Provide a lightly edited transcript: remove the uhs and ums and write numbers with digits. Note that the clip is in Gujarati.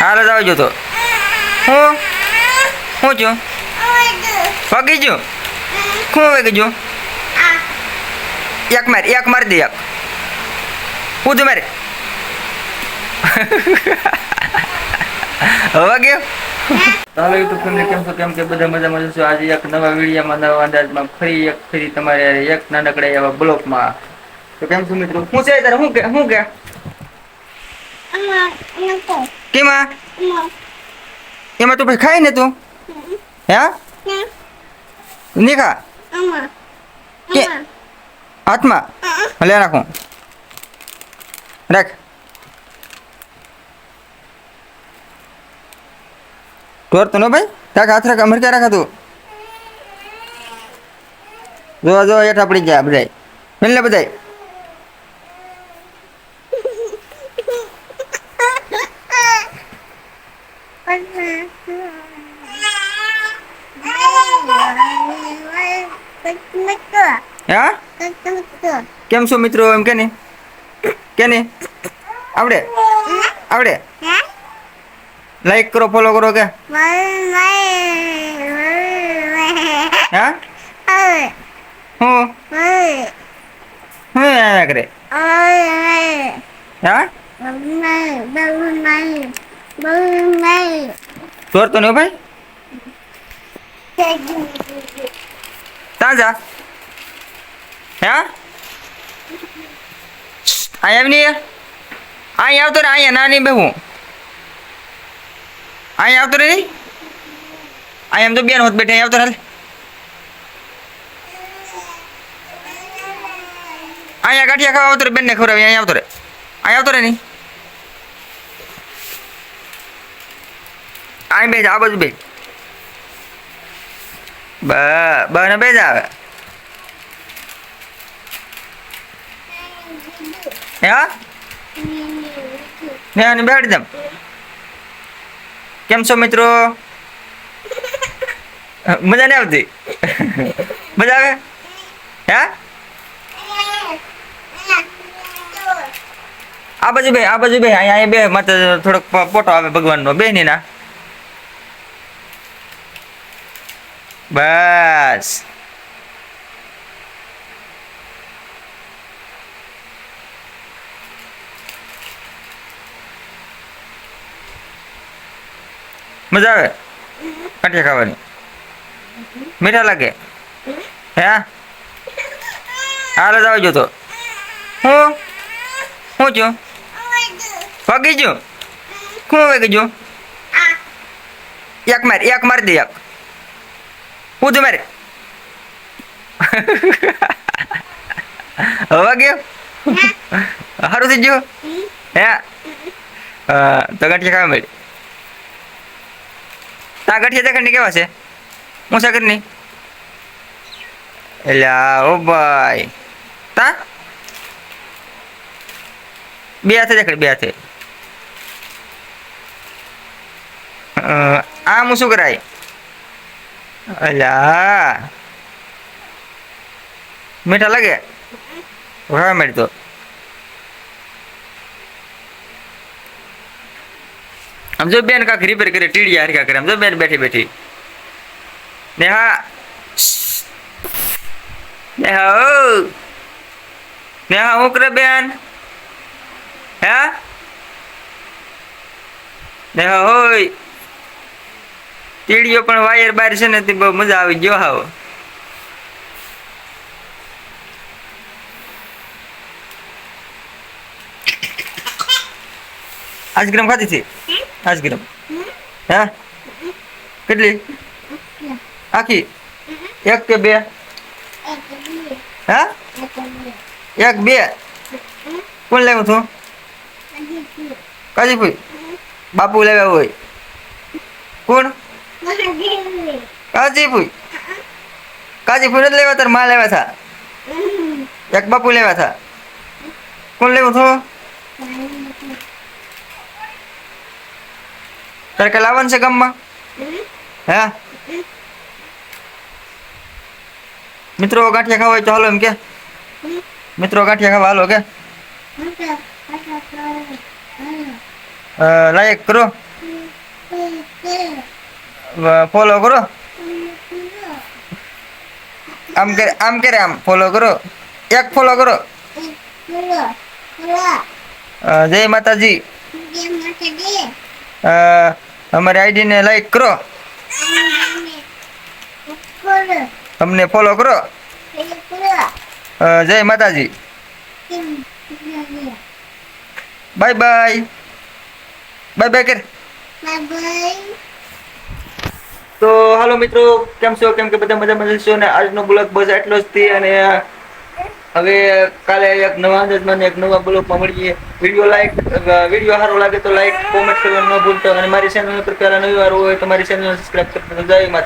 હાલ જ આવજો તો. હું હું છું વાગી ગયું. શું વાગી ગયું? એક માર દે એક. કૂદ મારે. વાગ્યો. ચાલો યુટ્યુબ ફેમિલી કેમ છો? કેમ કે બધા મજામાં જશો. આજે એક નવા વિડીયોમાં નવા અંદાજમાં ફરી તમારે એક નાનકડા એવા બ્લોકમાં. તો કેમ છો મિત્રો? શું છે તારે? શું કે કેમાં એમાં તું પછી ખાય ને તું? હે નહીં ખા કે હાથમાં લે રાખું રાખ. તોડતો નો ભાઈ. રાખ હાથ રાખ. અમર ક્યાં રાખા તું? જો હેઠા પડી ગયા બધાય. મિલને બધાય. હા કેમ છો મિત્રો? એમ કે નહીં આવડે લાઈક કરો ફોલો કરો કે હા હું આયા કરે હા ચોરતો નહીં ભાઈ. તાજા હા અહીંયા આવી આવતો રે. અહીંયા નાની બેહું અહીંયા આવતો રે નહીં. અહીંયા એમ તો બેન હોત બેઠે આવતો હાલ. અહીંયા ગાંઠિયા ખાવા આવતો રે. બેન ને ખવડાવી અહીંયા આવતો રે નહીં. અહીં બે આ બાજુ બે બને બે જ આવે. હા ને બેઠી દમ. કેમ છો મિત્રો? મજા નહીં આવતી? મજા આવે હે? આ બાજુ બે અહીંયા બે મત થોડોક ફોટો આવે ભગવાનનો બે ની ના. બસ મજા આવે કાઠિયા ખાવાની? મીઠા લાગે હે? હાલ જ આવજો તો. હું છું વાગી ગયું. શું વાગી ગયું? એક માર દે એક. કૂદ મારે. વાગ્યો સારું થઈ ગયું હે? તો ગાંઠિયા ખાવા મળી. તા ગાંઠિયા દેખાડની કેવા છે? હું સાગર ની એલા ઓ ભાઈ. તા બે હાથે દેખાડ. બે હાથે આમ શું કરાય? અલા મીઠા લાગે ખાવા મળી તો. આમ જો બેન કાંક રિપેર કરે ટીડિયા હરખા કરે. આમ જો બેન બેઠી નેહા હું કરે બેન? હે નેહા હોય ટીડીઓ પણ વાયર બાર છે ને તે બહુ મજા આવી ગયો. હાવ આઈસ્ક્રીમ ખાધી હતી? આઈસ્ક્રીમ હે કેટલી? આખી એક કે બે? હે એક બે? કોણ લેવું છું? કાજીપુર બાપુ લેવા હોય. કોણ? કાજીપુર જ લેવા તાર માં લેવા થા? એક બાપુ લેવા થા? કોણ લેવું છું? તારે કે લાવવાનું છે ગામમાં? હે મિત્રો ગાંઠિયા ખાવા હોય તો હાલો એમ કે મિત્રો ગાંઠિયા ખાવા હાલો કે લાયક કરો ફોલો કરો. આમ કરે આમ ફોલો કરો. એક ફોલો કરો. જય માતાજી. અમારી આઈડી ને લાઈક કરો. અમને ફોલો કરો. જય માતાજી. Bye bye. બાય બાય કર. તો હાલો મિત્રો, કેમ છો? કેમ કે બધા મજામાં જશો. અને આજનો બ્લોગ બસ એટલો જ થી. અને હવે કાલે એક નવા અંદાજમાં એક નવા બ્લોગમાં મળીએ. વિડીયો સારો લાગે તો લાઈક કોમેન્ટ કરવાનું ન ભૂલતા. અને મારી ચેનલ પર પહેલા નવી વાર હોય તો મારી ચેનલ સબસ્ક્રાઇબ કરતા જય માતા.